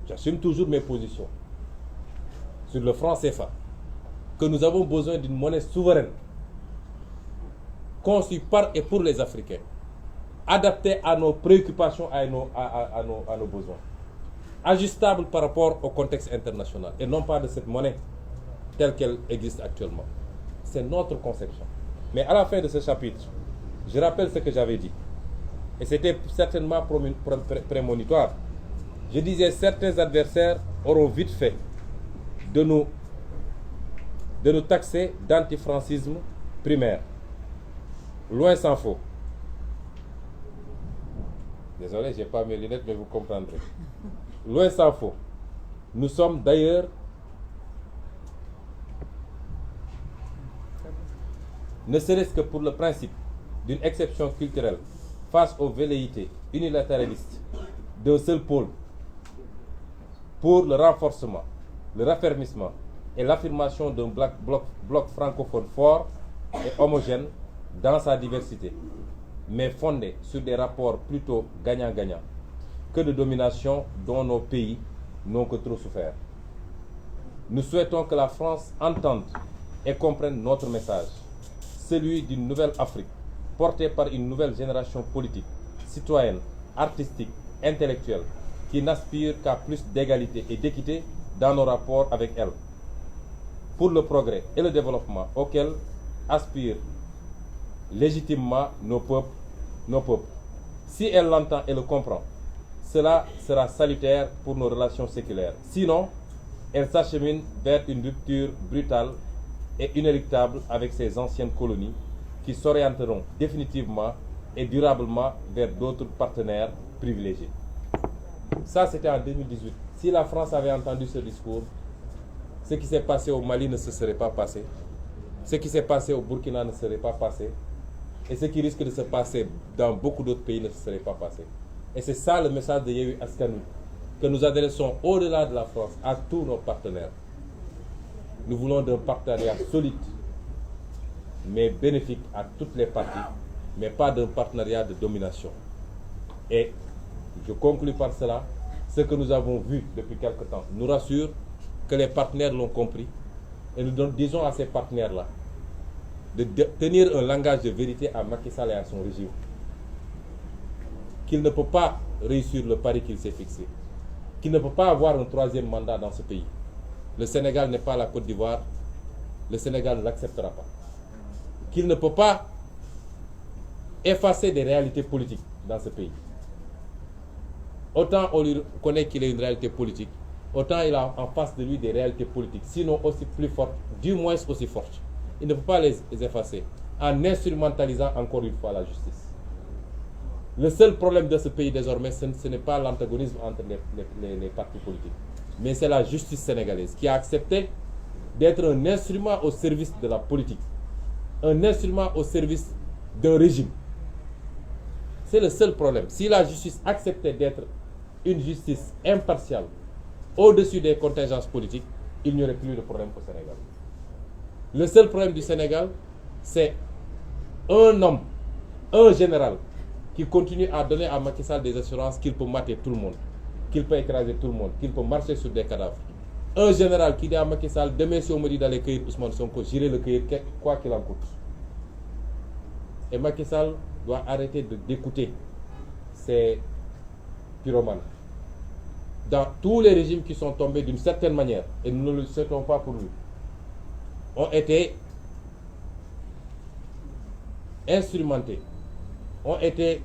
j'assume toujours mes positions sur le franc CFA, que nous avons besoin d'une monnaie souveraine, conçue par et pour les Africains, adaptée à nos préoccupations, à nos besoins, ajustable par rapport au contexte international, et non pas de cette monnaie telle qu'elle existe actuellement. C'est notre conception. Mais à la fin de ce chapitre, je rappelle ce que j'avais dit. Et c'était certainement prémonitoire. Je disais, certains adversaires auront vite fait de nous taxer d'antifrancisme primaire. Loin s'en faut. Désolé, je n'ai pas mes lunettes, mais vous comprendrez. Loin s'en faut. Nous sommes d'ailleurs ne serait-ce que pour le principe d'une exception culturelle face aux velléités unilatéralistes d'un seul pôle pour le renforcement, le raffermissement et l'affirmation d'un bloc francophone fort et homogène dans sa diversité, mais fondé sur des rapports plutôt gagnant-gagnant que de domination dont nos pays n'ont que trop souffert. Nous souhaitons que la France entende et comprenne notre message, celui d'une nouvelle Afrique, portée par une nouvelle génération politique, citoyenne, artistique, intellectuelle, qui n'aspire qu'à plus d'égalité et d'équité dans nos rapports avec elle, pour le progrès et le développement auquel aspirent légitimement nos peuples. Si elle l'entend et le comprend, cela sera salutaire pour nos relations séculaires. Sinon, elle s'achemine vers une rupture brutale et inéluctable avec ses anciennes colonies qui s'orienteront définitivement et durablement vers d'autres partenaires privilégiés. Ça, c'était en 2018. Si la France avait entendu ce discours, ce qui s'est passé au Mali ne se serait pas passé. Ce qui s'est passé au Burkina ne serait pas passé. Et ce qui risque de se passer dans beaucoup d'autres pays ne se serait pas passé. Et c'est ça le message de Yewwi Askan Wi, que nous adressons au-delà de la France à tous nos partenaires. Nous voulons d'un partenariat solide, mais bénéfique à toutes les parties, mais pas d'un partenariat de domination. Et je conclus par cela, ce que nous avons vu depuis quelque temps nous rassure que les partenaires l'ont compris, et nous disons à ces partenaires-là de tenir un langage de vérité à Macky Sall et à son régime, qu'il ne peut pas réussir le pari qu'il s'est fixé, qu'il ne peut pas avoir un troisième mandat dans ce pays. Le Sénégal n'est pas la Côte d'Ivoire, le Sénégal ne l'acceptera pas. Qu'il ne peut pas effacer des réalités politiques dans ce pays. Autant on lui connaît qu'il est une réalité politique, autant il a en face de lui des réalités politiques, sinon aussi plus fortes, du moins aussi fortes. Il ne peut pas les effacer en instrumentalisant encore une fois la justice. Le seul problème de ce pays désormais, ce n'est pas l'antagonisme entre les partis politiques, mais c'est la justice sénégalaise qui a accepté d'être un instrument au service de la politique, un instrument au service d'un régime. C'est le seul problème. Si la justice acceptait d'être une justice impartiale, au-dessus des contingences politiques, il n'y aurait plus de problème au Sénégal. Le seul problème du Sénégal, c'est un homme, un général, qui continue à donner à Macky Sall des assurances qu'il peut mater tout le monde, qu'il peut écraser tout le monde, qu'il peut marcher sur des cadavres. Un général qui dit à Macky Sall, demain si on me dit d'aller cueillir Ousmane Sonko, j'irai le cueillir quoi qu'il en coûte. Et Macky Sall doit arrêter d'écouter ces pyromanes. Dans tous les régimes qui sont tombés d'une certaine manière, et nous ne le souhaitons pas pour lui, ont été instrumentés, ont été